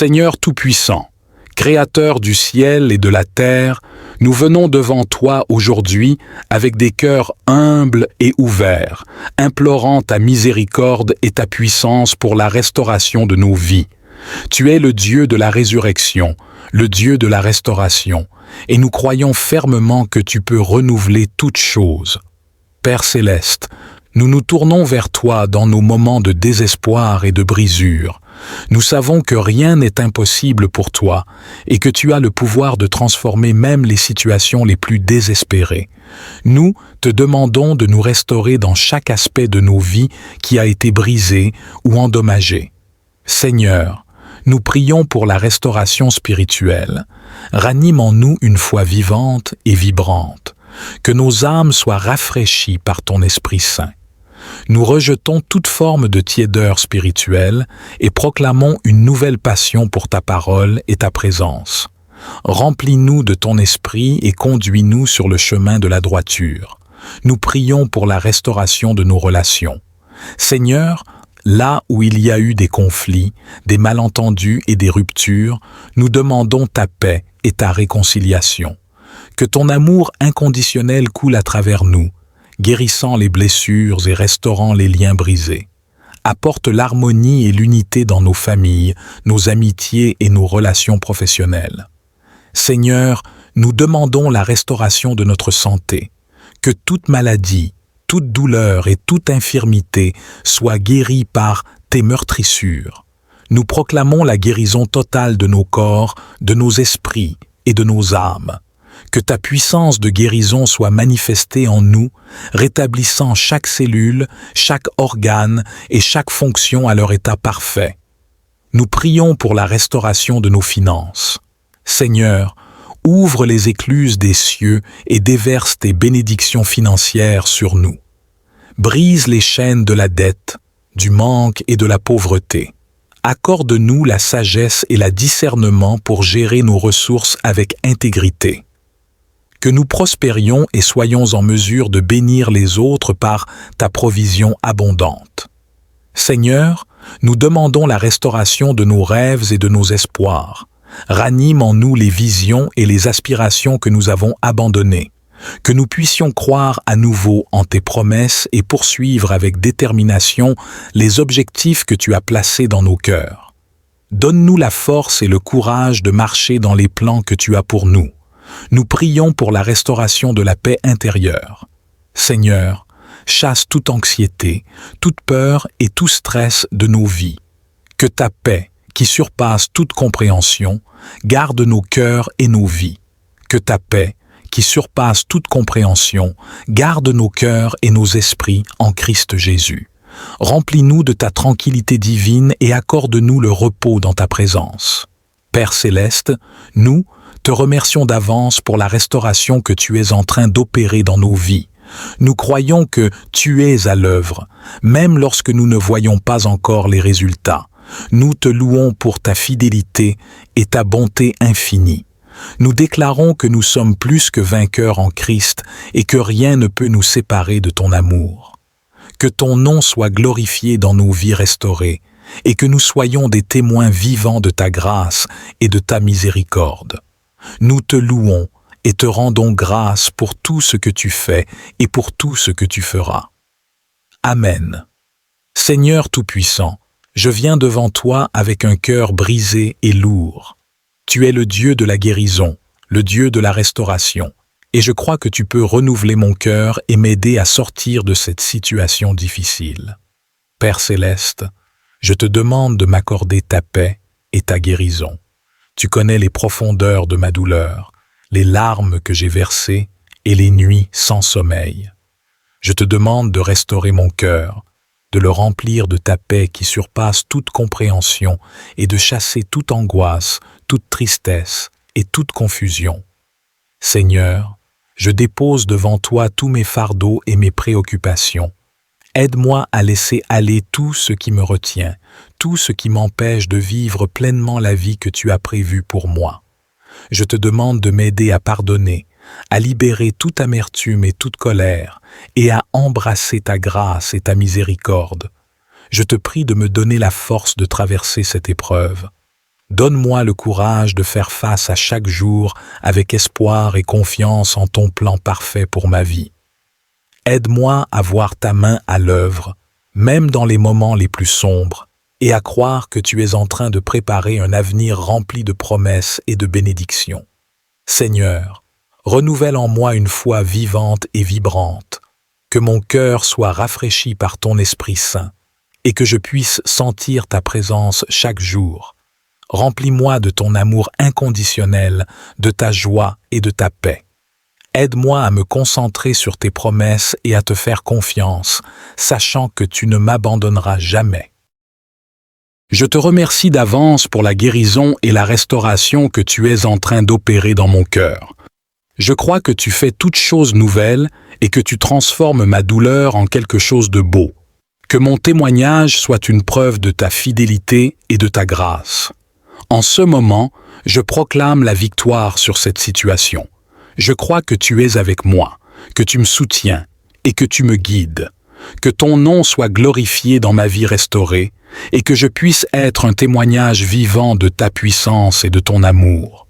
Seigneur Tout-Puissant, Créateur du ciel et de la terre, nous venons devant toi aujourd'hui avec des cœurs humbles et ouverts, implorant ta miséricorde et ta puissance pour la restauration de nos vies. Tu es le Dieu de la résurrection, le Dieu de la restauration, et nous croyons fermement que tu peux renouveler toutes choses. Père céleste, nous nous tournons vers toi dans nos moments de désespoir et de brisure. Nous savons que rien n'est impossible pour toi et que tu as le pouvoir de transformer même les situations les plus désespérées. Nous te demandons de nous restaurer dans chaque aspect de nos vies qui a été brisé ou endommagé. Seigneur, nous prions pour la restauration spirituelle. Ranime en nous une foi vivante et vibrante. Que nos âmes soient rafraîchies par ton Esprit Saint. Nous rejetons toute forme de tiédeur spirituelle et proclamons une nouvelle passion pour ta parole et ta présence. Remplis-nous de ton esprit et conduis-nous sur le chemin de la droiture. Nous prions pour la restauration de nos relations. Seigneur, là où il y a eu des conflits, des malentendus et des ruptures, nous demandons ta paix et ta réconciliation. Que ton amour inconditionnel coule à travers nous, guérissant les blessures et restaurant les liens brisés. Apporte l'harmonie et l'unité dans nos familles, nos amitiés et nos relations professionnelles. Seigneur, nous demandons la restauration de notre santé. Que toute maladie, toute douleur et toute infirmité soit guérie par tes meurtrissures. Nous proclamons la guérison totale de nos corps, de nos esprits et de nos âmes. Que ta puissance de guérison soit manifestée en nous, rétablissant chaque cellule, chaque organe et chaque fonction à leur état parfait. Nous prions pour la restauration de nos finances. Seigneur, ouvre les écluses des cieux et déverse tes bénédictions financières sur nous. Brise les chaînes de la dette, du manque et de la pauvreté. Accorde-nous la sagesse et le discernement pour gérer nos ressources avec intégrité. Que nous prospérions et soyons en mesure de bénir les autres par ta provision abondante. Seigneur, nous demandons la restauration de nos rêves et de nos espoirs. Ranime en nous les visions et les aspirations que nous avons abandonnées. Que nous puissions croire à nouveau en tes promesses et poursuivre avec détermination les objectifs que tu as placés dans nos cœurs. Donne-nous la force et le courage de marcher dans les plans que tu as pour nous. Nous prions pour la restauration de la paix intérieure. Seigneur, chasse toute anxiété, toute peur et tout stress de nos vies. Que ta paix, qui surpasse toute compréhension, garde nos cœurs et nos vies. Que ta paix, qui surpasse toute compréhension, garde nos cœurs et nos esprits en Christ Jésus. Remplis-nous de ta tranquillité divine et accorde-nous le repos dans ta présence. Père céleste, nous te remercions d'avance pour la restauration que tu es en train d'opérer dans nos vies. Nous croyons que tu es à l'œuvre, même lorsque nous ne voyons pas encore les résultats. Nous te louons pour ta fidélité et ta bonté infinie. Nous déclarons que nous sommes plus que vainqueurs en Christ et que rien ne peut nous séparer de ton amour. Que ton nom soit glorifié dans nos vies restaurées et que nous soyons des témoins vivants de ta grâce et de ta miséricorde. Nous te louons et te rendons grâce pour tout ce que tu fais et pour tout ce que tu feras. Amen. Seigneur Tout-Puissant, je viens devant toi avec un cœur brisé et lourd. Tu es le Dieu de la guérison, le Dieu de la restauration, et je crois que tu peux renouveler mon cœur et m'aider à sortir de cette situation difficile. Père céleste, je te demande de m'accorder ta paix et ta guérison. Tu connais les profondeurs de ma douleur, les larmes que j'ai versées et les nuits sans sommeil. Je te demande de restaurer mon cœur, de le remplir de ta paix qui surpasse toute compréhension et de chasser toute angoisse, toute tristesse et toute confusion. Seigneur, je dépose devant toi tous mes fardeaux et mes préoccupations. Aide-moi à laisser aller tout ce qui me retient, tout ce qui m'empêche de vivre pleinement la vie que tu as prévue pour moi. Je te demande de m'aider à pardonner, à libérer toute amertume et toute colère, et à embrasser ta grâce et ta miséricorde. Je te prie de me donner la force de traverser cette épreuve. Donne-moi le courage de faire face à chaque jour avec espoir et confiance en ton plan parfait pour ma vie. Aide-moi à voir ta main à l'œuvre, même dans les moments les plus sombres, et à croire que tu es en train de préparer un avenir rempli de promesses et de bénédictions. Seigneur, renouvelle en moi une foi vivante et vibrante, que mon cœur soit rafraîchi par ton Esprit Saint, et que je puisse sentir ta présence chaque jour. Remplis-moi de ton amour inconditionnel, de ta joie et de ta paix. Aide-moi à me concentrer sur tes promesses et à te faire confiance, sachant que tu ne m'abandonneras jamais. Je te remercie d'avance pour la guérison et la restauration que tu es en train d'opérer dans mon cœur. Je crois que tu fais toutes choses nouvelles et que tu transformes ma douleur en quelque chose de beau. Que mon témoignage soit une preuve de ta fidélité et de ta grâce. En ce moment, je proclame la victoire sur cette situation. Je crois que tu es avec moi, que tu me soutiens et que tu me guides. Que ton nom soit glorifié dans ma vie restaurée et que je puisse être un témoignage vivant de ta puissance et de ton amour.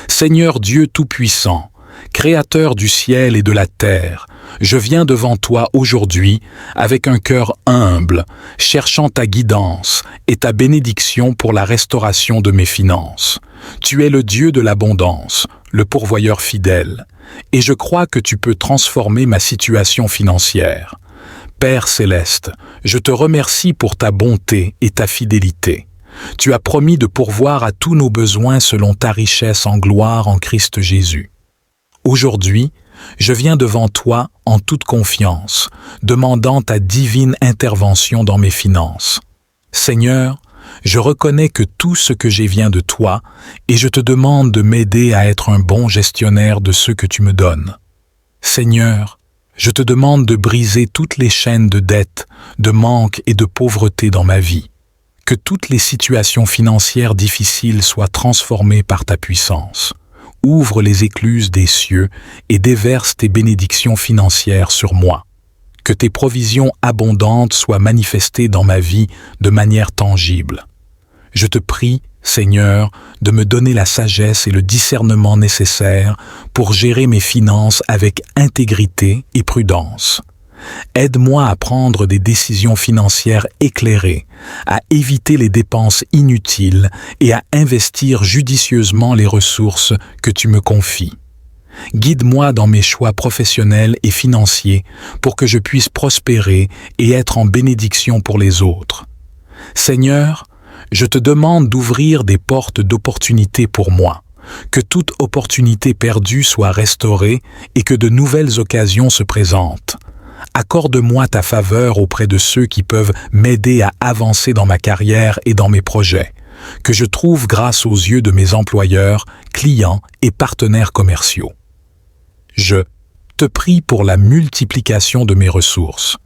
Seigneur Dieu Tout-Puissant, Créateur du ciel et de la terre, je viens devant toi aujourd'hui avec un cœur humble, cherchant ta guidance et ta bénédiction pour la restauration de mes finances. Tu es le Dieu de l'abondance, le pourvoyeur fidèle, et je crois que tu peux transformer ma situation financière. Père céleste, je te remercie pour ta bonté et ta fidélité. Tu as promis de pourvoir à tous nos besoins selon ta richesse en gloire en Christ Jésus. Aujourd'hui, je viens devant toi en toute confiance, demandant ta divine intervention dans mes finances. Seigneur, je reconnais que tout ce que j'ai vient de toi et je te demande de m'aider à être un bon gestionnaire de ce que tu me donnes. Seigneur, je te demande de briser toutes les chaînes de dette, de manque et de pauvreté dans ma vie. Que toutes les situations financières difficiles soient transformées par ta puissance. Ouvre les écluses des cieux et déverse tes bénédictions financières sur moi. Que tes provisions abondantes soient manifestées dans ma vie de manière tangible. Je te prie, Seigneur, de me donner la sagesse et le discernement nécessaires pour gérer mes finances avec intégrité et prudence. Aide-moi à prendre des décisions financières éclairées, à éviter les dépenses inutiles et à investir judicieusement les ressources que tu me confies. Guide-moi dans mes choix professionnels et financiers pour que je puisse prospérer et être en bénédiction pour les autres. Seigneur, je te demande d'ouvrir des portes d'opportunités pour moi, que toute opportunité perdue soit restaurée et que de nouvelles occasions se présentent. Accorde-moi ta faveur auprès de ceux qui peuvent m'aider à avancer dans ma carrière et dans mes projets, que je trouve grâce aux yeux de mes employeurs, clients et partenaires commerciaux. Je te prie pour la multiplication de mes ressources.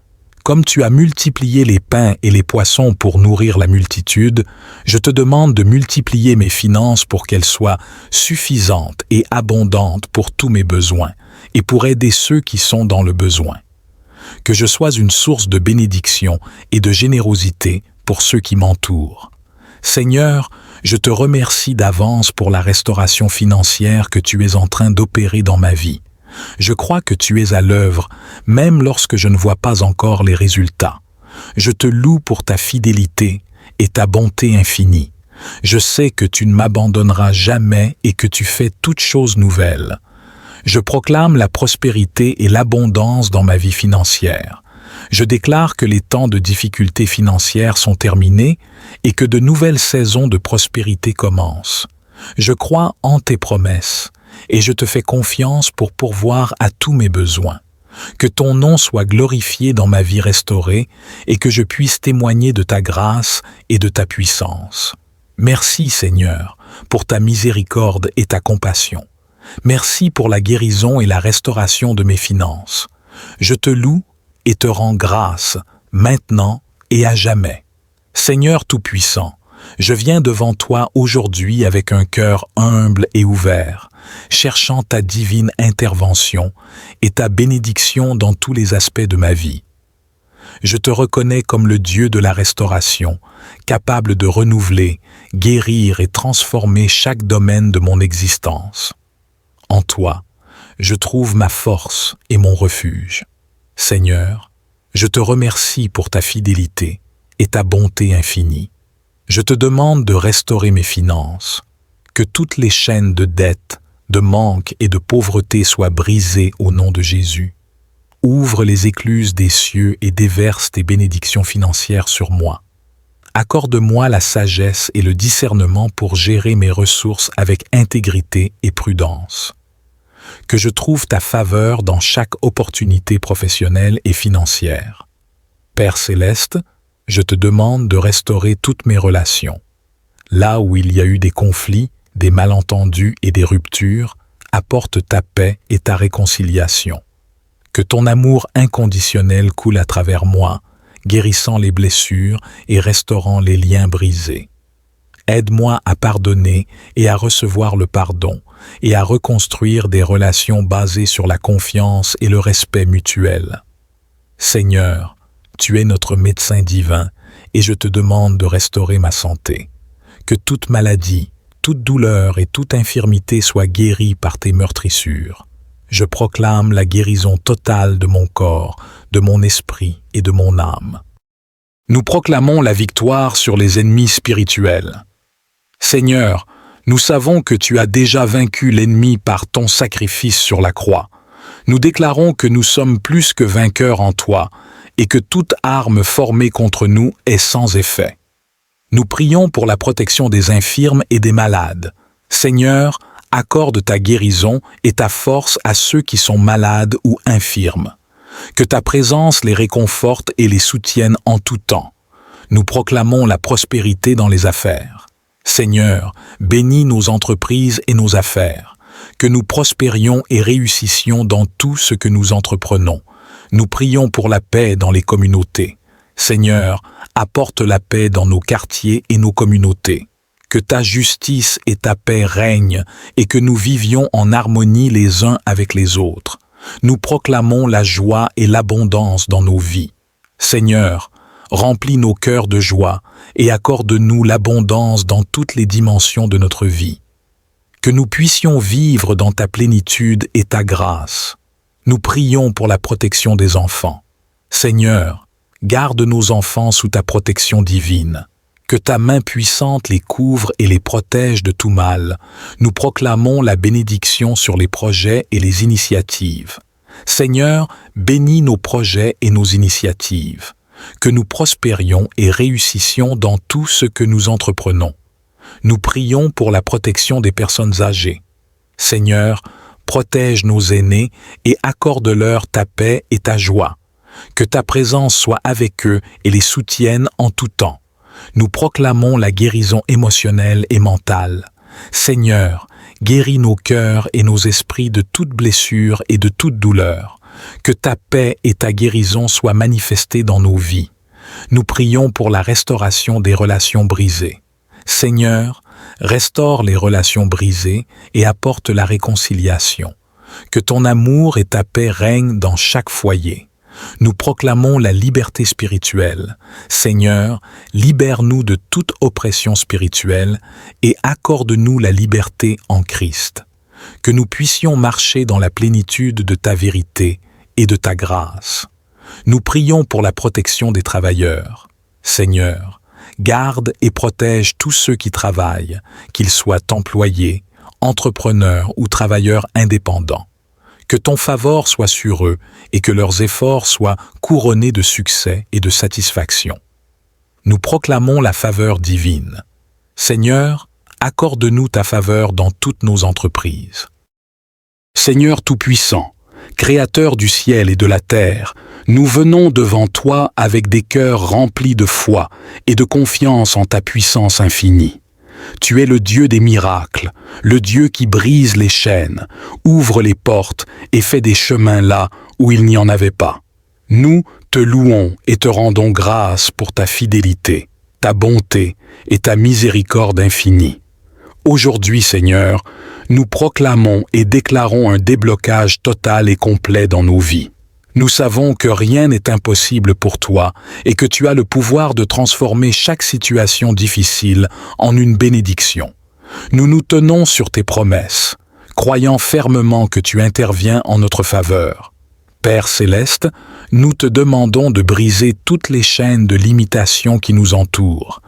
Comme tu as multiplié les pains et les poissons pour nourrir la multitude, je te demande de multiplier mes finances pour qu'elles soient suffisantes et abondantes pour tous mes besoins et pour aider ceux qui sont dans le besoin. Que je sois une source de bénédiction et de générosité pour ceux qui m'entourent. Seigneur, je te remercie d'avance pour la restauration financière que tu es en train d'opérer dans ma vie. Je crois que tu es à l'œuvre, même lorsque je ne vois pas encore les résultats. Je te loue pour ta fidélité et ta bonté infinie. Je sais que tu ne m'abandonneras jamais et que tu fais toutes choses nouvelles. Je proclame la prospérité et l'abondance dans ma vie financière. Je déclare que les temps de difficultés financières sont terminés et que de nouvelles saisons de prospérité commencent. Je crois en tes promesses et je te fais confiance pour pourvoir à tous mes besoins. Que ton nom soit glorifié dans ma vie restaurée et que je puisse témoigner de ta grâce et de ta puissance. Merci Seigneur pour ta miséricorde et ta compassion. Merci pour la guérison et la restauration de mes finances. Je te loue et te rends grâce, maintenant et à jamais. Seigneur Tout-Puissant, je viens devant toi aujourd'hui avec un cœur humble et ouvert, cherchant ta divine intervention et ta bénédiction dans tous les aspects de ma vie. Je te reconnais comme le Dieu de la restauration, capable de renouveler, guérir et transformer chaque domaine de mon existence. En toi, je trouve ma force et mon refuge. Seigneur, je te remercie pour ta fidélité et ta bonté infinie. Je te demande de restaurer mes finances, que toutes les chaînes de dette, de manque et de pauvreté soient brisées au nom de Jésus. Ouvre les écluses des cieux et déverse tes bénédictions financières sur moi. Accorde-moi la sagesse et le discernement pour gérer mes ressources avec intégrité et prudence. Que je trouve ta faveur dans chaque opportunité professionnelle et financière. Père céleste, je te demande de restaurer toutes mes relations. Là où il y a eu des conflits, des malentendus et des ruptures, apporte ta paix et ta réconciliation. Que ton amour inconditionnel coule à travers moi, guérissant les blessures et restaurant les liens brisés. Aide-moi à pardonner et à recevoir le pardon, et à reconstruire des relations basées sur la confiance et le respect mutuel. Seigneur, tu es notre médecin divin, et je te demande de restaurer ma santé. Que toute maladie, toute douleur et toute infirmité soient guéries par tes meurtrissures. Je proclame la guérison totale de mon corps, de mon esprit et de mon âme. Nous proclamons la victoire sur les ennemis spirituels. Seigneur, nous savons que tu as déjà vaincu l'ennemi par ton sacrifice sur la croix. Nous déclarons que nous sommes plus que vainqueurs en toi et que toute arme formée contre nous est sans effet. Nous prions pour la protection des infirmes et des malades. Seigneur, accorde ta guérison et ta force à ceux qui sont malades ou infirmes. Que ta présence les réconforte et les soutienne en tout temps. Nous proclamons la prospérité dans les affaires. Seigneur, bénis nos entreprises et nos affaires. Que nous prospérions et réussissions dans tout ce que nous entreprenons. Nous prions pour la paix dans les communautés. Seigneur, apporte la paix dans nos quartiers et nos communautés. Que ta justice et ta paix règnent et que nous vivions en harmonie les uns avec les autres. Nous proclamons la joie et l'abondance dans nos vies. Seigneur, remplis nos cœurs de joie et accorde-nous l'abondance dans toutes les dimensions de notre vie. Que nous puissions vivre dans ta plénitude et ta grâce. Nous prions pour la protection des enfants. Seigneur, garde nos enfants sous ta protection divine. Que ta main puissante les couvre et les protège de tout mal. Nous proclamons la bénédiction sur les projets et les initiatives. Seigneur, bénis nos projets et nos initiatives. Que nous prospérions et réussissions dans tout ce que nous entreprenons. Nous prions pour la protection des personnes âgées. Seigneur, protège nos aînés et accorde-leur ta paix et ta joie. Que ta présence soit avec eux et les soutienne en tout temps. Nous proclamons la guérison émotionnelle et mentale. Seigneur, guéris nos cœurs et nos esprits de toute blessure et de toute douleur. Que ta paix et ta guérison soient manifestées dans nos vies. Nous prions pour la restauration des relations brisées. Seigneur, restaure les relations brisées et apporte la réconciliation. Que ton amour et ta paix règnent dans chaque foyer. Nous proclamons la liberté spirituelle. Seigneur, libère-nous de toute oppression spirituelle et accorde-nous la liberté en Christ. Que nous puissions marcher dans la plénitude de ta vérité et de ta grâce. Nous prions pour la protection des travailleurs. Seigneur, garde et protège tous ceux qui travaillent, qu'ils soient employés, entrepreneurs ou travailleurs indépendants. Que ton favor soit sur eux et que leurs efforts soient couronnés de succès et de satisfaction. Nous proclamons la faveur divine. Seigneur, accorde-nous ta faveur dans toutes nos entreprises. Seigneur Tout-Puissant, Créateur du ciel et de la terre, nous venons devant toi avec des cœurs remplis de foi et de confiance en ta puissance infinie. Tu es le Dieu des miracles, le Dieu qui brise les chaînes, ouvre les portes et fait des chemins là où il n'y en avait pas. Nous te louons et te rendons grâce pour ta fidélité, ta bonté et ta miséricorde infinie. Aujourd'hui, Seigneur, nous proclamons et déclarons un déblocage total et complet dans nos vies. Nous savons que rien n'est impossible pour toi et que tu as le pouvoir de transformer chaque situation difficile en une bénédiction. Nous nous tenons sur tes promesses, croyant fermement que tu interviens en notre faveur. Père céleste, nous te demandons de briser toutes les chaînes de limitation qui nous entourent,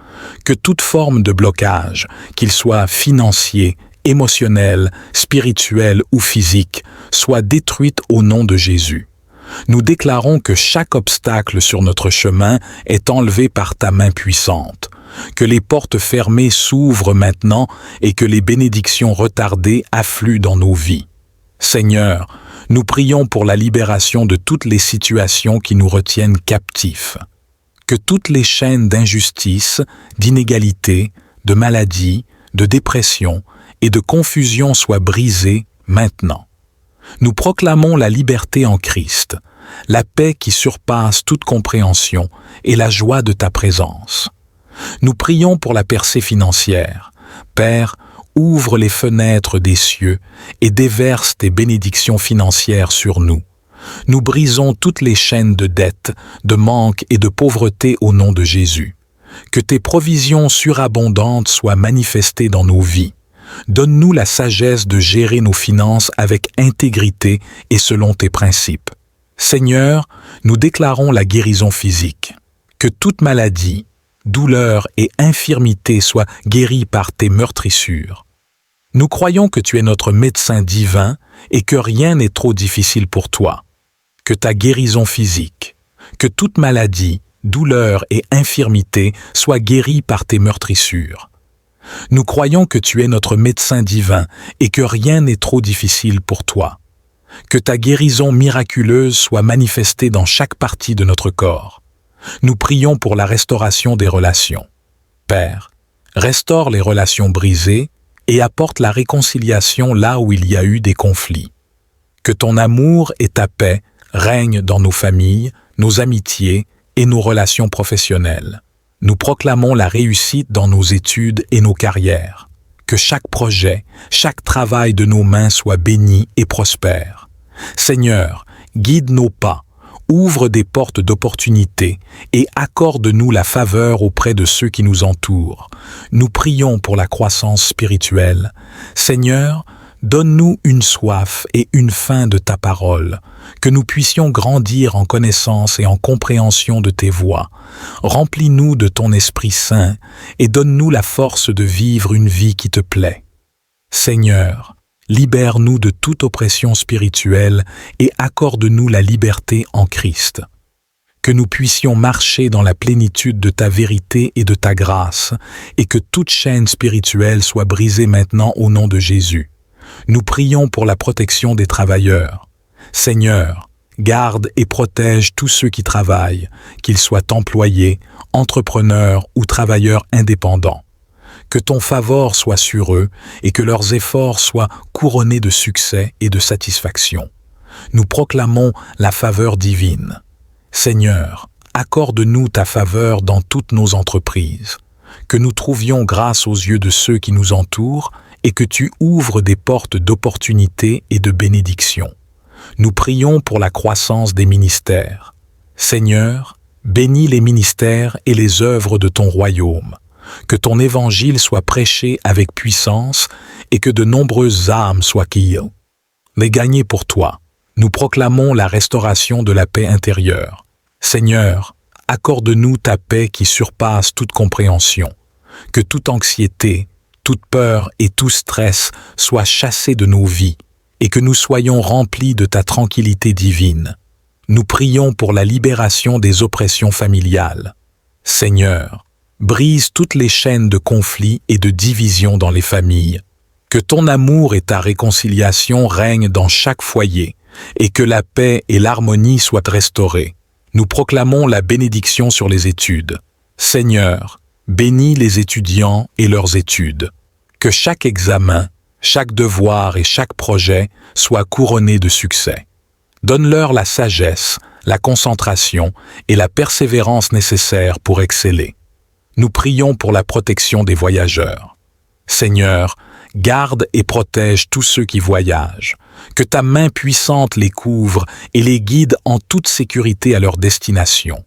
que toute forme de blocage, qu'il soit financier, émotionnel, spirituel ou physique, soit détruite au nom de Jésus. Nous déclarons que chaque obstacle sur notre chemin est enlevé par ta main puissante, que les portes fermées s'ouvrent maintenant et que les bénédictions retardées affluent dans nos vies. Seigneur, nous prions pour la libération de toutes les situations qui nous retiennent captifs. Que toutes les chaînes d'injustice, d'inégalité, de maladie, de dépression et de confusion soient brisées maintenant. Nous proclamons la liberté en Christ, la paix qui surpasse toute compréhension et la joie de ta présence. Nous prions pour la percée financière. Père, ouvre les fenêtres des cieux et déverse tes bénédictions financières sur nous. Nous brisons toutes les chaînes de dette, de manque et de pauvreté au nom de Jésus. Que tes provisions surabondantes soient manifestées dans nos vies. Donne-nous la sagesse de gérer nos finances avec intégrité et selon tes principes. Seigneur, nous déclarons la guérison physique. Que toute maladie, douleur et infirmité soient guéries par tes meurtrissures. Nous croyons que tu es notre médecin divin et que rien n'est trop difficile pour toi. Que ta guérison physique, que toute maladie, douleur et infirmité soient guéries par tes meurtrissures. Nous croyons que tu es notre médecin divin et que rien n'est trop difficile pour toi. Que ta guérison miraculeuse soit manifestée dans chaque partie de notre corps. Nous prions pour la restauration des relations. Père, restaure les relations brisées et apporte la réconciliation là où il y a eu des conflits. Que ton amour et ta paix règnent dans nos familles, nos amitiés et nos relations professionnelles. Nous proclamons la réussite dans nos études et nos carrières. Que chaque projet, chaque travail de nos mains soit béni et prospère. Seigneur, guide nos pas, ouvre des portes d'opportunité et accorde-nous la faveur auprès de ceux qui nous entourent. Nous prions pour la croissance spirituelle. Seigneur, donne-nous une soif et une faim de ta parole, que nous puissions grandir en connaissance et en compréhension de tes voies. Remplis-nous de ton Esprit Saint et donne-nous la force de vivre une vie qui te plaît. Seigneur, libère-nous de toute oppression spirituelle et accorde-nous la liberté en Christ. Que nous puissions marcher dans la plénitude de ta vérité et de ta grâce, et que toute chaîne spirituelle soit brisée maintenant au nom de Jésus. Nous prions pour la protection des travailleurs. Seigneur, garde et protège tous ceux qui travaillent, qu'ils soient employés, entrepreneurs ou travailleurs indépendants. Que ton favor soit sur eux et que leurs efforts soient couronnés de succès et de satisfaction. Nous proclamons la faveur divine. Seigneur, accorde-nous ta faveur dans toutes nos entreprises. Que nous trouvions grâce aux yeux de ceux qui nous entourent et que tu ouvres des portes d'opportunité et de bénédiction. Nous prions pour la croissance des ministères. Seigneur, bénis les ministères et les œuvres de ton royaume. Que ton évangile soit prêché avec puissance et que de nombreuses âmes soient guidées. Les gagner pour toi. Nous proclamons la restauration de la paix intérieure. Seigneur, accorde-nous ta paix qui surpasse toute compréhension. Que toute anxiété, toute peur et tout stress soient chassés de nos vies et que nous soyons remplis de ta tranquillité divine. Nous prions pour la libération des oppressions familiales. Seigneur, brise toutes les chaînes de conflits et de division dans les familles. Que ton amour et ta réconciliation règnent dans chaque foyer et que la paix et l'harmonie soient restaurées. Nous proclamons la bénédiction sur les études. Seigneur, bénis les étudiants et leurs études. Que chaque examen, chaque devoir et chaque projet soient couronnés de succès. Donne-leur la sagesse, la concentration et la persévérance nécessaires pour exceller. Nous prions pour la protection des voyageurs. Seigneur, garde et protège tous ceux qui voyagent, Que ta main puissante les couvre et les guide en toute sécurité à leur destination.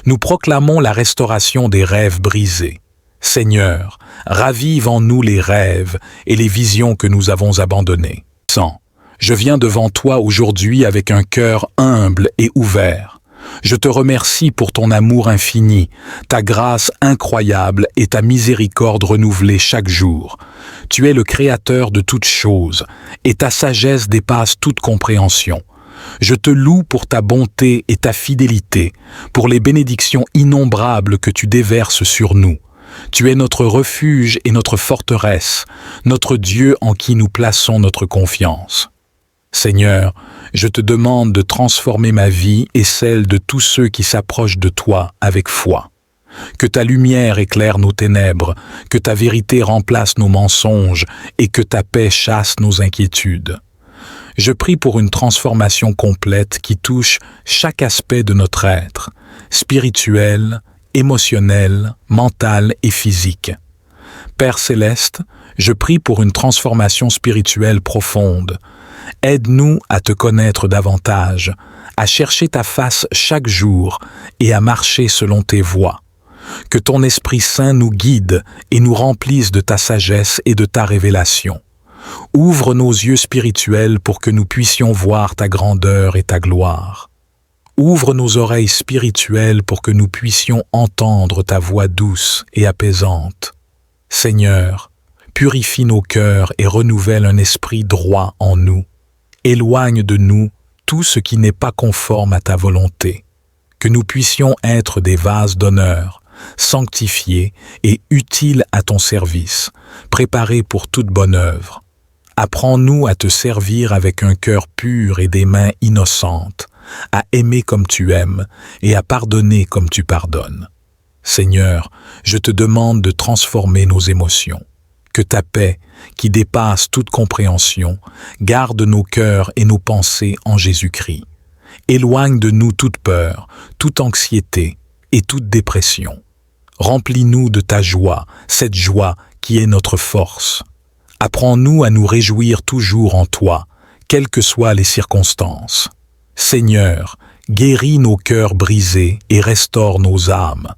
Nous proclamons la restauration des rêves brisés. Seigneur, ravive en nous les rêves et les visions que nous avons abandonnées. Je viens devant toi aujourd'hui avec un cœur humble et ouvert. Je te remercie pour ton amour infini, ta grâce incroyable et ta miséricorde renouvelée chaque jour. Tu es le Créateur de toutes choses, et ta sagesse dépasse toute compréhension. Je te loue pour ta bonté et ta fidélité, pour les bénédictions innombrables que tu déverses sur nous. Tu es notre refuge et notre forteresse, notre Dieu en qui nous plaçons notre confiance. Seigneur, je te demande de transformer ma vie et celle de tous ceux qui s'approchent de toi avec foi. Que ta lumière éclaire nos ténèbres, que ta vérité remplace nos mensonges et que ta paix chasse nos inquiétudes. Je prie pour une transformation complète qui touche chaque aspect de notre être, spirituel, émotionnel, mental et physique. Père céleste, je prie pour une transformation spirituelle profonde. Aide-nous à te connaître davantage, à chercher ta face chaque jour et à marcher selon tes voies. Que ton Esprit Saint nous guide et nous remplisse de ta sagesse et de ta révélation. Ouvre nos yeux spirituels pour que nous puissions voir ta grandeur et ta gloire. Ouvre nos oreilles spirituelles pour que nous puissions entendre ta voix douce et apaisante. Seigneur, purifie nos cœurs et renouvelle un esprit droit en nous. Éloigne de nous tout ce qui n'est pas conforme à ta volonté. Que nous puissions être des vases d'honneur, sanctifiés et utiles à ton service, préparés pour toute bonne œuvre. Apprends-nous à te servir avec un cœur pur et des mains innocentes, à aimer comme tu aimes et à pardonner comme tu pardonnes. Seigneur, je te demande de transformer nos émotions. Que ta paix, qui dépasse toute compréhension, garde nos cœurs et nos pensées en Jésus-Christ. Éloigne de nous toute peur, toute anxiété et toute dépression. Remplis-nous de ta joie, cette joie qui est notre force. Apprends-nous à nous réjouir toujours en toi, quelles que soient les circonstances. Seigneur, guéris nos cœurs brisés et restaure nos âmes.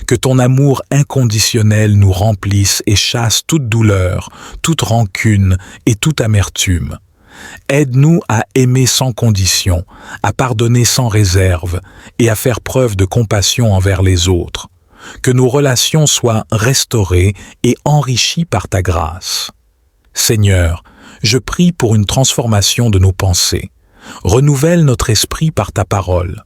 Que ton amour inconditionnel nous remplisse et chasse toute douleur, toute rancune et toute amertume. Aide-nous à aimer sans condition, à pardonner sans réserve et à faire preuve de compassion envers les autres. Que nos relations soient restaurées et enrichies par ta grâce. Seigneur, je prie pour une transformation de nos pensées. Renouvelle notre esprit par ta parole.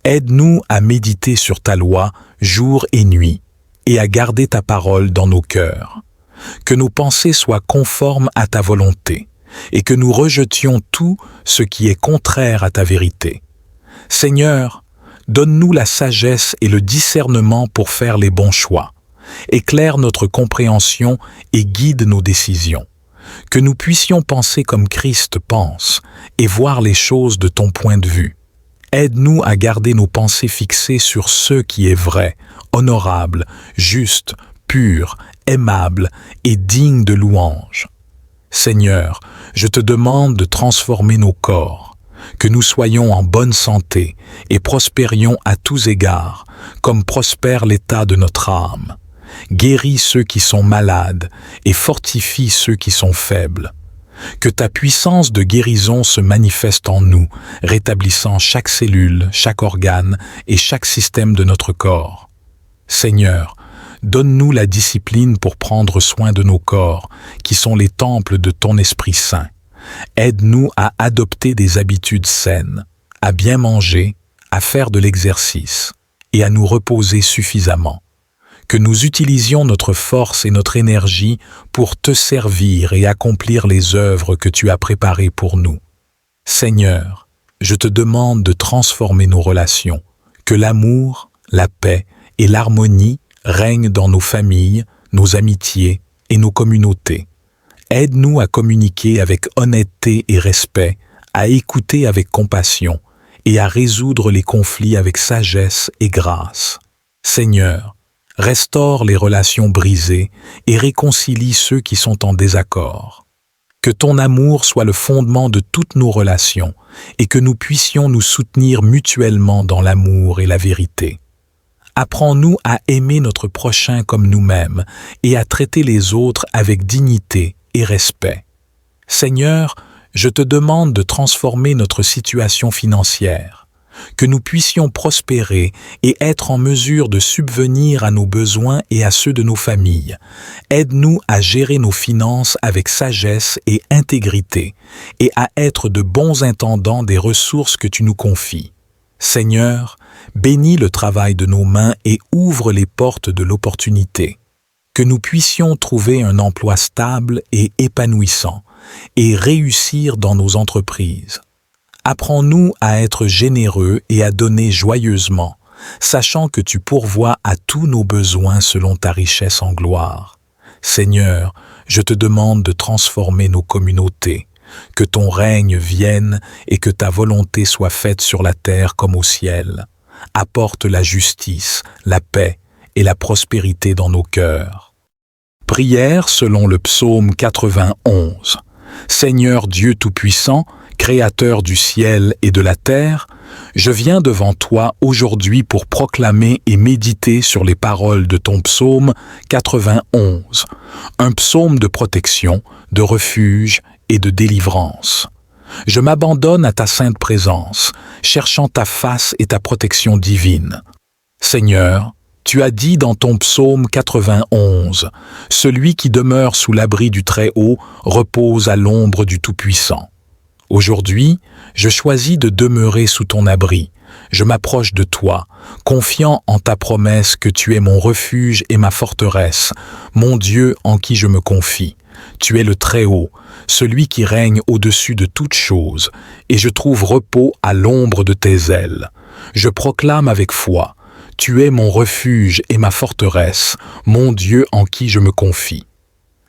Aide-nous à méditer sur ta loi jour et nuit et à garder ta parole dans nos cœurs. Que nos pensées soient conformes à ta volonté et que nous rejetions tout ce qui est contraire à ta vérité. Seigneur, donne-nous la sagesse et le discernement pour faire les bons choix. Éclaire notre compréhension et guide nos décisions. Que nous puissions penser comme Christ pense et voir les choses de ton point de vue. Aide-nous à garder nos pensées fixées sur ce qui est vrai, honorable, juste, pur, aimable et digne de louange. Seigneur, je te demande de transformer nos corps, que nous soyons en bonne santé et prospérions à tous égards, comme prospère l'état de notre âme. Guéris ceux qui sont malades et fortifie ceux qui sont faibles. Que ta puissance de guérison se manifeste en nous, rétablissant chaque cellule, chaque organe et chaque système de notre corps. Seigneur, donne-nous la discipline pour prendre soin de nos corps, qui sont les temples de ton Esprit Saint. Aide-nous à adopter des habitudes saines, à bien manger, à faire de l'exercice et à nous reposer suffisamment. Que nous utilisions notre force et notre énergie pour te servir et accomplir les œuvres que tu as préparées pour nous. Seigneur, je te demande de transformer nos relations, que l'amour, la paix et l'harmonie règnent dans nos familles, nos amitiés et nos communautés. Aide-nous à communiquer avec honnêteté et respect, à écouter avec compassion et à résoudre les conflits avec sagesse et grâce. Seigneur, restaure les relations brisées et réconcilie ceux qui sont en désaccord. Que ton amour soit le fondement de toutes nos relations et que nous puissions nous soutenir mutuellement dans l'amour et la vérité. Apprends-nous à aimer notre prochain comme nous-mêmes et à traiter les autres avec dignité et respect. Seigneur, je te demande de transformer notre situation financière, que nous puissions prospérer et être en mesure de subvenir à nos besoins et à ceux de nos familles. Aide-nous à gérer nos finances avec sagesse et intégrité et à être de bons intendants des ressources que tu nous confies. Seigneur, bénis le travail de nos mains et ouvre les portes de l'opportunité. Que nous puissions trouver un emploi stable et épanouissant et réussir dans nos entreprises. Apprends-nous à être généreux et à donner joyeusement, sachant que tu pourvois à tous nos besoins selon ta richesse en gloire. Seigneur, je te demande de transformer nos communautés, que ton règne vienne et que ta volonté soit faite sur la terre comme au ciel. Apporte la justice, la paix et la prospérité dans nos cœurs. Prière selon le psaume 91. Seigneur Dieu Tout-Puissant, Créateur du ciel et de la terre, je viens devant toi aujourd'hui pour proclamer et méditer sur les paroles de ton psaume 91, un psaume de protection, de refuge et de délivrance. Je m'abandonne à ta sainte présence, cherchant ta face et ta protection divine. Seigneur, tu as dit dans ton psaume 91, « Celui qui demeure sous l'abri du Très-Haut repose à l'ombre du Tout-Puissant. » Aujourd'hui, je choisis de demeurer sous ton abri. Je m'approche de toi, confiant en ta promesse que tu es mon refuge et ma forteresse, mon Dieu en qui je me confie. Tu es le Très-Haut, celui qui règne au-dessus de toutes choses, et je trouve repos à l'ombre de tes ailes. Je proclame avec foi, tu es mon refuge et ma forteresse, mon Dieu en qui je me confie.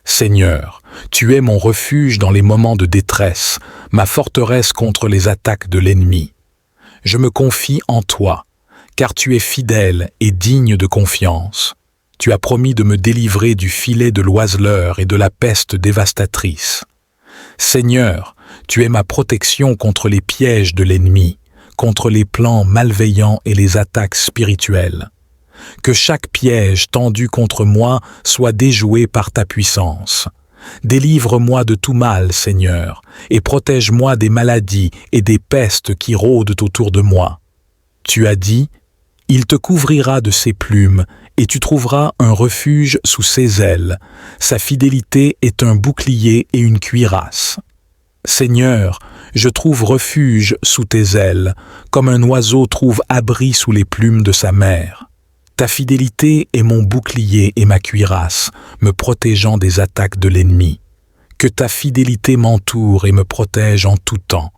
Seigneur, tu es mon refuge dans les moments de détresse, ma forteresse contre les attaques de l'ennemi. Je me confie en toi, car tu es fidèle et digne de confiance. Tu as promis de me délivrer du filet de l'oiseleur et de la peste dévastatrice. Seigneur, tu es ma protection contre les pièges de l'ennemi, contre les plans malveillants et les attaques spirituelles. Que chaque piège tendu contre moi soit déjoué par ta puissance. Délivre-moi de tout mal, Seigneur, et protège-moi des maladies et des pestes qui rôdent autour de moi. Tu as dit, « Il te couvrira de ses plumes, et tu trouveras un refuge sous ses ailes. Sa fidélité est un bouclier et une cuirasse. » Seigneur, je trouve refuge sous tes ailes, comme un oiseau trouve abri sous les plumes de sa mère. Ta fidélité est mon bouclier et ma cuirasse, me protégeant des attaques de l'ennemi. Que ta fidélité m'entoure et me protège en tout temps.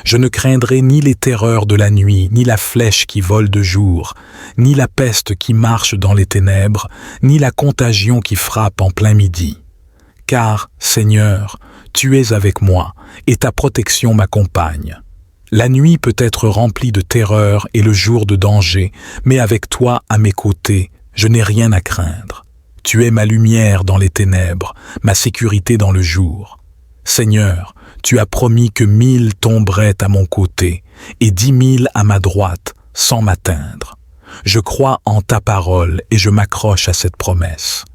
Je ne craindrai ni les terreurs de la nuit, ni la flèche qui vole de jour, ni la peste qui marche dans les ténèbres, ni la contagion qui frappe en plein midi. Car, Seigneur, tu es avec moi, et ta protection m'accompagne. La nuit peut être remplie de terreur et le jour de danger, mais avec toi à mes côtés, je n'ai rien à craindre. Tu es ma lumière dans les ténèbres, ma sécurité dans le jour. Seigneur, tu as promis que 1000 tomberaient à mon côté et 10 000 à ma droite, sans m'atteindre. Je crois en ta parole et je m'accroche à cette promesse.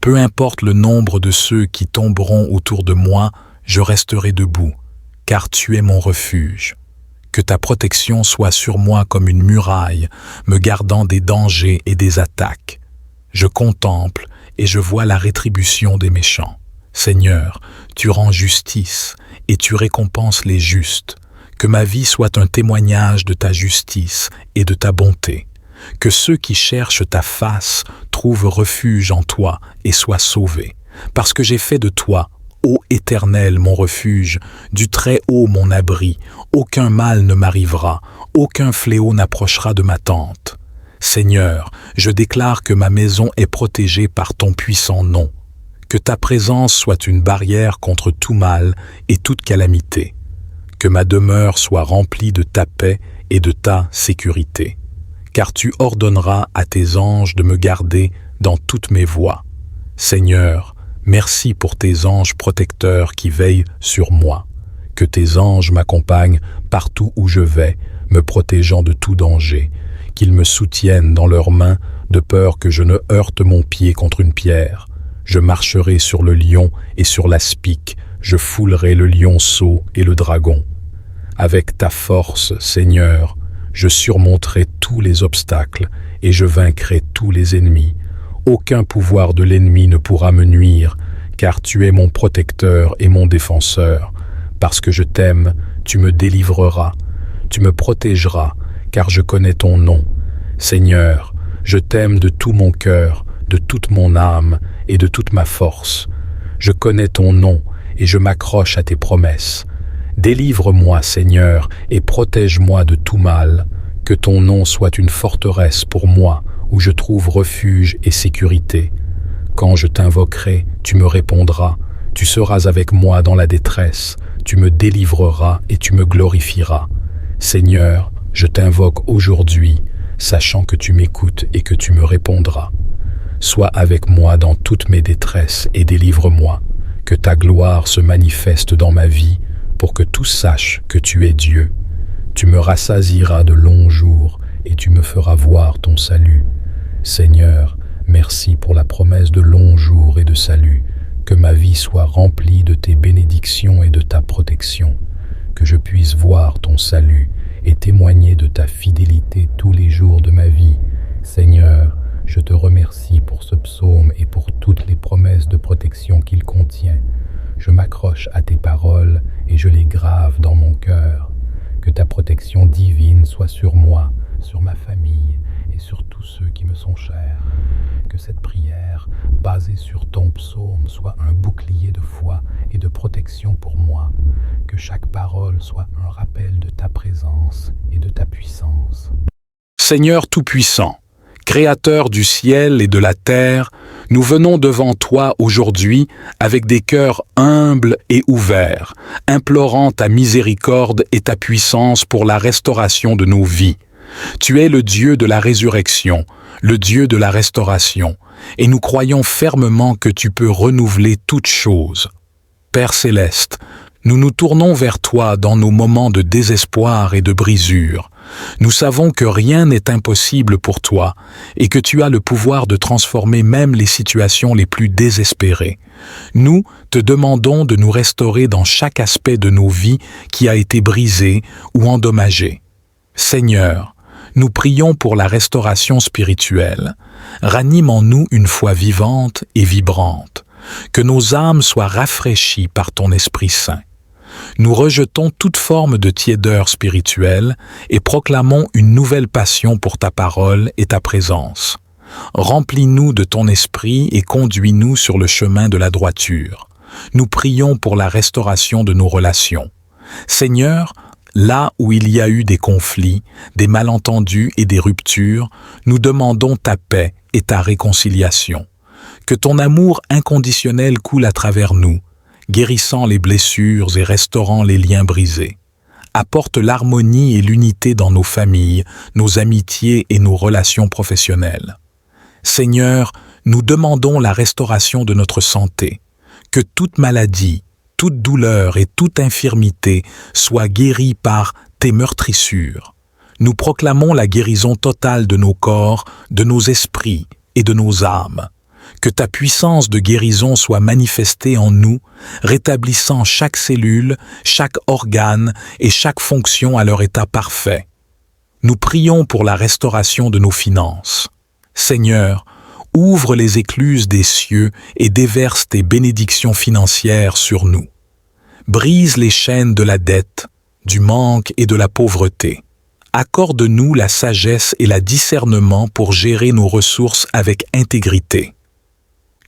Peu importe le nombre de ceux qui tomberont autour de moi, je resterai debout, car tu es mon refuge. Que ta protection soit sur moi comme une muraille, me gardant des dangers et des attaques. Je contemple et je vois la rétribution des méchants. Seigneur, tu rends justice et tu récompenses les justes. Que ma vie soit un témoignage de ta justice et de ta bonté. Que ceux qui cherchent ta face trouvent refuge en toi et soient sauvés. Parce que j'ai fait de toi, ô Éternel, mon refuge, du Très-Haut mon abri, aucun mal ne m'arrivera, aucun fléau n'approchera de ma tente. Seigneur, je déclare que ma maison est protégée par ton puissant nom. Que ta présence soit une barrière contre tout mal et toute calamité. Que ma demeure soit remplie de ta paix et de ta sécurité. Car tu ordonneras à tes anges de me garder dans toutes mes voies. Seigneur, merci pour tes anges protecteurs qui veillent sur moi. Que tes anges m'accompagnent partout où je vais, me protégeant de tout danger, qu'ils me soutiennent dans leurs mains, de peur que je ne heurte mon pied contre une pierre. Je marcherai sur le lion et sur l'aspic, je foulerai le lionceau et le dragon. Avec ta force, Seigneur, je surmonterai tous les obstacles et je vaincrai tous les ennemis. Aucun pouvoir de l'ennemi ne pourra me nuire, car tu es mon protecteur et mon défenseur. Parce que je t'aime, tu me délivreras, tu me protégeras, car je connais ton nom. Seigneur, je t'aime de tout mon cœur, de toute mon âme et de toute ma force. Je connais ton nom et je m'accroche à tes promesses. Délivre-moi, Seigneur, et protège-moi de tout mal. Que ton nom soit une forteresse pour moi, où je trouve refuge et sécurité. Quand je t'invoquerai, tu me répondras. Tu seras avec moi dans la détresse. Tu me délivreras et tu me glorifieras. Seigneur, je t'invoque aujourd'hui, sachant que tu m'écoutes et que tu me répondras. Sois avec moi dans toutes mes détresses et délivre-moi. Que ta gloire se manifeste dans ma vie, pour que tous sachent que tu es Dieu. Tu me rassasieras de longs jours et tu me feras voir ton salut. Seigneur, merci pour la promesse de longs jours et de salut. Que ma vie soit remplie de tes bénédictions et de ta protection. Que je puisse voir ton salut et témoigner de ta fidélité tous les jours de ma vie. Seigneur, je te remercie pour ce psaume et pour toutes les promesses de protection qu'il contient. Je m'accroche à tes paroles et je les grave dans mon cœur. Que ta protection divine soit sur moi, sur ma famille et sur tous ceux qui me sont chers. Que cette prière, basée sur ton psaume, soit un bouclier de foi et de protection pour moi. Que chaque parole soit un rappel de ta présence et de ta puissance. Seigneur Tout-Puissant, Créateur du ciel et de la terre, nous venons devant toi aujourd'hui avec des cœurs humbles et ouverts, implorant ta miséricorde et ta puissance pour la restauration de nos vies. Tu es le Dieu de la résurrection, le Dieu de la restauration, et nous croyons fermement que tu peux renouveler toutes choses. Père céleste, nous nous tournons vers toi dans nos moments de désespoir et de brisure. Nous savons que rien n'est impossible pour toi et que tu as le pouvoir de transformer même les situations les plus désespérées. Nous te demandons de nous restaurer dans chaque aspect de nos vies qui a été brisé ou endommagé. Seigneur, nous prions pour la restauration spirituelle. Ranime en nous une foi vivante et vibrante. Que nos âmes soient rafraîchies par ton Esprit Saint. Nous rejetons toute forme de tiédeur spirituelle et proclamons une nouvelle passion pour ta parole et ta présence. Remplis-nous de ton esprit et conduis-nous sur le chemin de la droiture. Nous prions pour la restauration de nos relations. Seigneur, là où il y a eu des conflits, des malentendus et des ruptures, nous demandons ta paix et ta réconciliation. Que ton amour inconditionnel coule à travers nous, guérissant les blessures et restaurant les liens brisés. Apporte l'harmonie et l'unité dans nos familles, nos amitiés et nos relations professionnelles. Seigneur, nous demandons la restauration de notre santé. Que toute maladie, toute douleur et toute infirmité soit guérie par tes meurtrissures. Nous proclamons la guérison totale de nos corps, de nos esprits et de nos âmes. Que ta puissance de guérison soit manifestée en nous, rétablissant chaque cellule, chaque organe et chaque fonction à leur état parfait. Nous prions pour la restauration de nos finances. Seigneur, ouvre les écluses des cieux et déverse tes bénédictions financières sur nous. Brise les chaînes de la dette, du manque et de la pauvreté. Accorde-nous la sagesse et le discernement pour gérer nos ressources avec intégrité.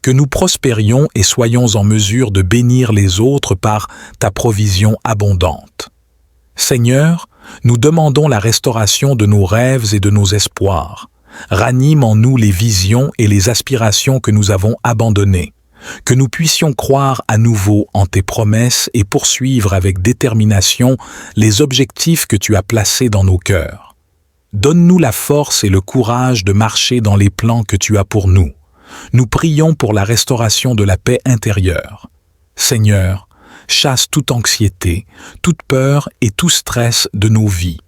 Que nous prospérions et soyons en mesure de bénir les autres par ta provision abondante. Seigneur, nous demandons la restauration de nos rêves et de nos espoirs. Ranime en nous les visions et les aspirations que nous avons abandonnées. Que nous puissions croire à nouveau en tes promesses et poursuivre avec détermination les objectifs que tu as placés dans nos cœurs. Donne-nous la force et le courage de marcher dans les plans que tu as pour nous. Nous prions pour la restauration de la paix intérieure. Seigneur, chasse toute anxiété, toute peur et tout stress de nos vies.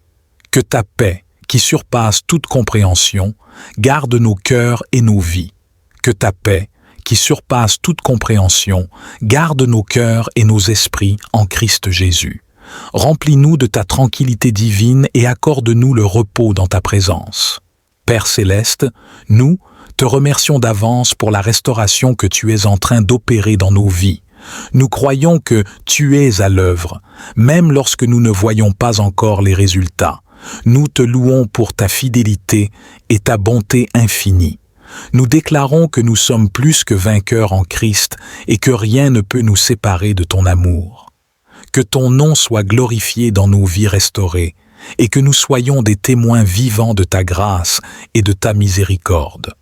Que ta paix, qui surpasse toute compréhension, garde nos cœurs et nos vies. Que ta paix, qui surpasse toute compréhension, garde nos cœurs et nos esprits en Christ Jésus. Remplis-nous de ta tranquillité divine et accorde-nous le repos dans ta présence. Père céleste, nous te remercions d'avance pour la restauration que tu es en train d'opérer dans nos vies. Nous croyons que tu es à l'œuvre, même lorsque nous ne voyons pas encore les résultats. Nous te louons pour ta fidélité et ta bonté infinie. Nous déclarons que nous sommes plus que vainqueurs en Christ et que rien ne peut nous séparer de ton amour. Que ton nom soit glorifié dans nos vies restaurées et que nous soyons des témoins vivants de ta grâce et de ta miséricorde.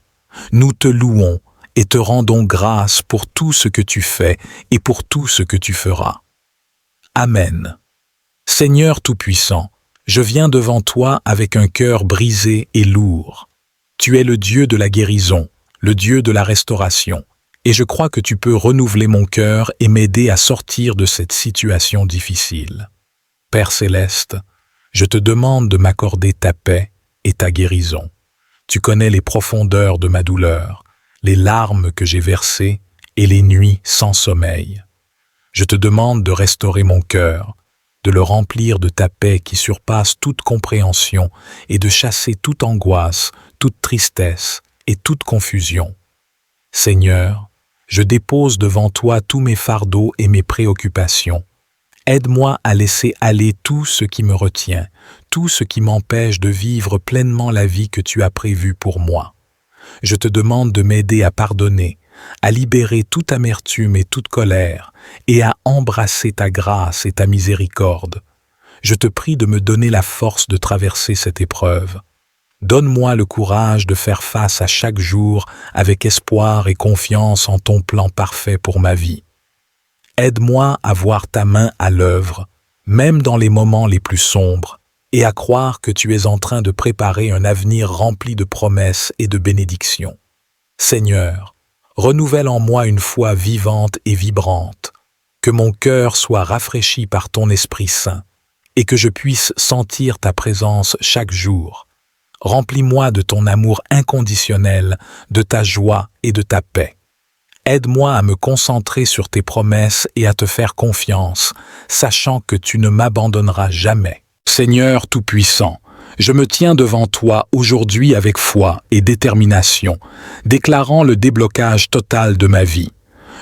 Nous te louons et te rendons grâce pour tout ce que tu fais et pour tout ce que tu feras. Amen. Seigneur Tout-Puissant, je viens devant toi avec un cœur brisé et lourd. Tu es le Dieu de la guérison, le Dieu de la restauration, et je crois que tu peux renouveler mon cœur et m'aider à sortir de cette situation difficile. Père céleste, je te demande de m'accorder ta paix et ta guérison. Tu connais les profondeurs de ma douleur, les larmes que j'ai versées et les nuits sans sommeil. Je te demande de restaurer mon cœur, de le remplir de ta paix qui surpasse toute compréhension et de chasser toute angoisse, toute tristesse et toute confusion. Seigneur, je dépose devant toi tous mes fardeaux et mes préoccupations. Aide-moi à laisser aller tout ce qui me retient, tout ce qui m'empêche de vivre pleinement la vie que tu as prévue pour moi. Je te demande de m'aider à pardonner, à libérer toute amertume et toute colère, et à embrasser ta grâce et ta miséricorde. Je te prie de me donner la force de traverser cette épreuve. Donne-moi le courage de faire face à chaque jour avec espoir et confiance en ton plan parfait pour ma vie. Aide-moi à voir ta main à l'œuvre, même dans les moments les plus sombres, et à croire que tu es en train de préparer un avenir rempli de promesses et de bénédictions. Seigneur, renouvelle en moi une foi vivante et vibrante, que mon cœur soit rafraîchi par ton Esprit Saint, et que je puisse sentir ta présence chaque jour. Remplis-moi de ton amour inconditionnel, de ta joie et de ta paix. Aide-moi à me concentrer sur tes promesses et à te faire confiance, sachant que tu ne m'abandonneras jamais. Seigneur Tout-Puissant, je me tiens devant toi aujourd'hui avec foi et détermination, déclarant le déblocage total de ma vie.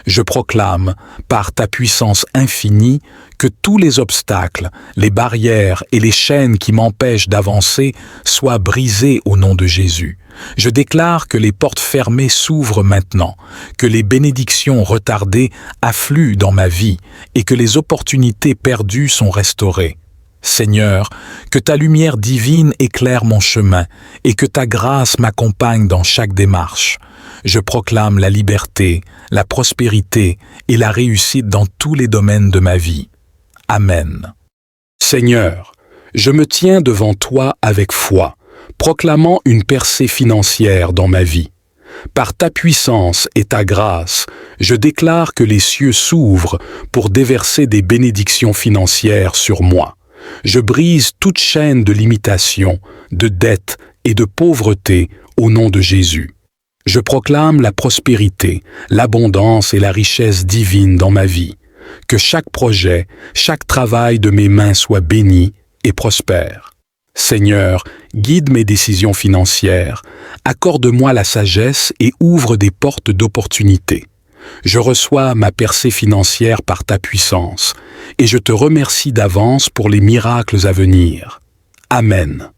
Je proclame, par ta puissance infinie, que tous les obstacles, les barrières et les chaînes qui m'empêchent d'avancer soient brisés au nom de Jésus. Je déclare que les portes fermées s'ouvrent maintenant, que les bénédictions retardées affluent dans ma vie et que les opportunités perdues sont restaurées. Seigneur, que ta lumière divine éclaire mon chemin et que ta grâce m'accompagne dans chaque démarche. Je proclame la liberté, la prospérité et la réussite dans tous les domaines de ma vie. Amen. Seigneur, je me tiens devant toi avec foi, proclamant une percée financière dans ma vie. Par ta puissance et ta grâce, je déclare que les cieux s'ouvrent pour déverser des bénédictions financières sur moi. Je brise toute chaîne de limitation, de dette et de pauvreté au nom de Jésus. Je proclame la prospérité, l'abondance et la richesse divine dans ma vie. Que chaque projet, chaque travail de mes mains soit béni et prospère. Seigneur, guide mes décisions financières, accorde-moi la sagesse et ouvre des portes d'opportunité. Je reçois ma percée financière par ta puissance, et je te remercie d'avance pour les miracles à venir. Amen.